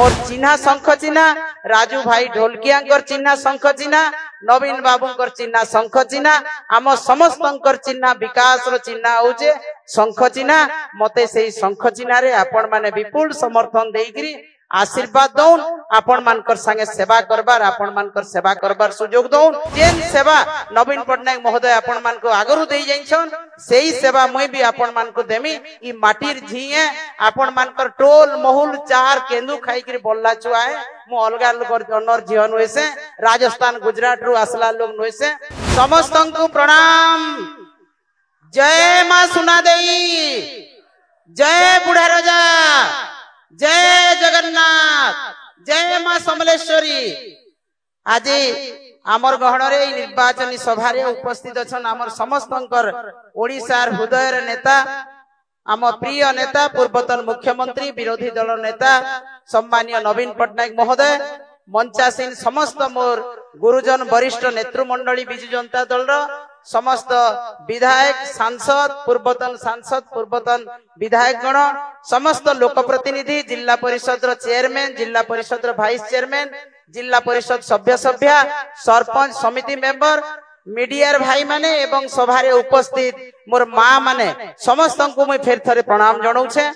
मोर चिन्हा शंख चिन्हा राजू भाई ढोलकिया चिन्हा शंख चिन्हा नवीन बाबू चिन्हा शंख चिन्हा आम समस्त चिन्हा विकास चिन्हा हूँ शंख चिन्हा मते से शंख चिन्ह आपण माने विपुल समर्थन देकरी आशीर्वाद दौन आपण मानकर संगे सेवा करबार आपण मानकर सेवा करबार सुजोग दौन जेन सेवा नवीन पटनायक महोदय आपण मान को आगरु दे जाइछन सेही सेवा मुई भी आपण मान को देमी ई माटीर झीए आपण मानकर टोल महुल चार केंदु खाई कर बोलला छुआए मु अलगा लोग अनर जीवन होइसे राजस्थान गुजरात रु आसला लोग नोइसे समस्त को प्रणाम। जय मां सुना देई, जय बुढ़ा राजा, जय जगन्नाथ, जय मां समलेश्वरी। आज आमर गहन रे निर्वाचन सभा रे उपस्थित अछन आमर समस्त ओडिशार हृदय नेता आम प्रिय नेता पूर्वतन मुख्यमंत्री विरोधी दल नेता सम्मानीय नवीन पटनायक महोदय मंचासीन समस्त मोर गुरुजन वरिष्ठ नेतृमंडली बिजु जनता दल समस्त विधायक सांसद पूर्वतन विधायक गण समस्त लोक प्रतिनिधि जिला परिषद चेयरमैन जिला परिषद वाइस चेयरमैन जिला परिषद सभ्य सभ्या सरपंच समिति मेंबर मीडिया भाई माने एवं सभा रे उपस्थित मोर माँ माने समस्त को मुझे फेर थरे प्रणाम जनाऊे।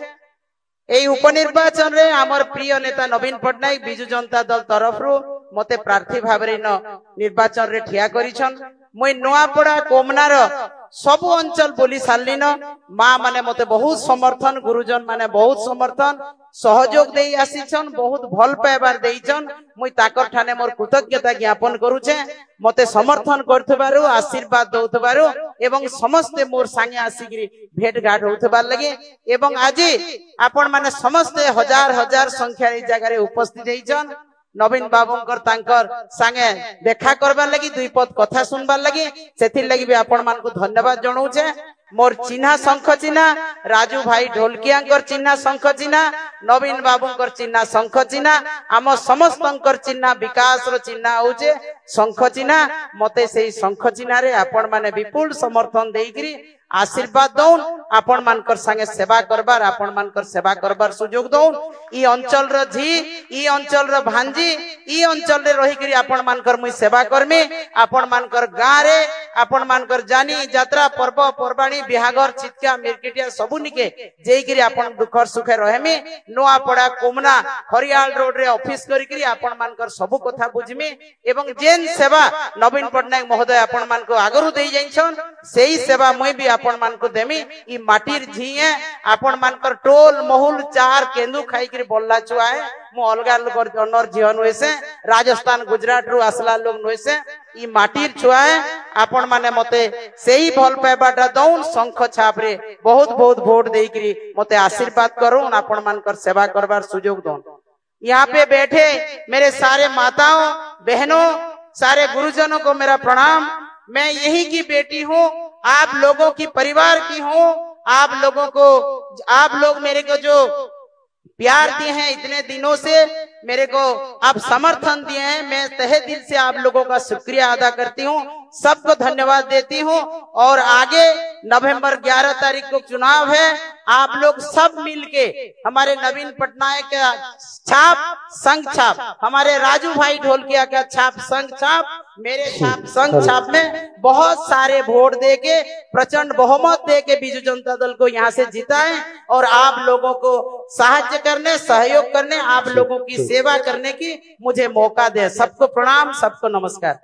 एई उपनिर्वाचन रे आमर प्रिय नेता नवीन पटनायक बिजु जनता दल तरफ मते प्रार्थी भाव निर्वाचन रे ठिया करिछन। मुई नुआपड़ा कोमनार सबु अंचल बोली सारलिन माँ माने मते बहुत समर्थन गुरुजन माने बहुत समर्थन सहयोग दे आसीछन बहुत भल पाइबार देइछन मुई ताकर ठाने मोर कृतज्ञता ज्ञापन करूछे मते समर्थन करथबारु आशीर्वाद दउथबारु एवं समस्त मोर संगे आसीकरी भेट घाट होथबार लगे एवं आज आपण माने समस्त हजार हजार संख्या रे जगह रे उपस्थित हेइछन। नवीन बाबूंकर तांकर संगे देखा करबार लगी दुई पद कथा सुनबार लगी सेथिर लगी भी आपण मान को धन्यवाद जनाऊे। मोर चिन्हा शंख चिन्हा राजू भाई ढोलकिया चिन्हा शंख चिन्हा नवीन बाबूंकर चिन्हा शंख चिन्हा आम समस्त चिन्हा विकास चिन्हा हूँ शंख चिन्हा मते से शंख चिन्ह आपण माने विपुल समर्थन देकरी आशीर्वाद दौन आपण मानकर संगे सेवा करबार आपण मानकर सेवा करबार सुजोग दौन ई अंचल रो झी ई अंचल रो भांजी ई अंचल रे रही करी आपण मानकर मुई सेवा करमी आपण मानकर गां रे आपण मानकर जानी यात्रा पर्व पर्वाणी बिहागर चितका मिरकिटिया सबु निके जेई करी आपण दुख सुख रहेमी नुआपड़ा कोमना हरियाल रोड रे ऑफिस करी करी आपण मानकर सबु कथा बुझमी एवं जेन सेवा नवीन पटनायक महोदय आपण मान को आगरु देई जाइछन सेही सेवा मुई भी आपण मान को देमी ई माटीर झीए आपण मानकर टोल महुल चार केंदु खाई कर बोलला छुआए मु अलगा लोग अनर जीवन होइसे राजस्थान गुजरात रु आसला लोग नोइसे ई माटीर छुआए आपण माने मते सेही भल पाइबाटा दौन शंख छाप रे बहुत बहुत वोट देकरी मते आशीर्वाद करूं आपण मानकर सेवा करबार सुजोग दौन। यहाँ पे बैठे मेरे सारे माताओं बहनों सारे गुरुजनों को मेरा प्रणाम। मैं यही की बेटी हूँ आप लोगों की परिवार की हूँ आप लोग मेरे को जो प्यार दिए हैं इतने दिनों से मेरे को आप समर्थन दिए हैं मैं तहे दिल से आप लोगों का शुक्रिया अदा करती हूँ सबको धन्यवाद देती हूँ। और आगे नवंबर 11 तारीख को चुनाव है आप लोग सब मिलके हमारे नवीन पटनायक का छाप संघ छाप हमारे राजू भाई ढोलकिया का छाप संघ छाप मेरे छाप संघ छाप में बहुत सारे वोट देके प्रचंड बहुमत देके बिजू जनता दल को यहाँ से जिताएं और आप लोगों को सहायता करने सहयोग करने आप लोगों की सेवा करने की मुझे मौका दे। सबको प्रणाम सबको नमस्कार।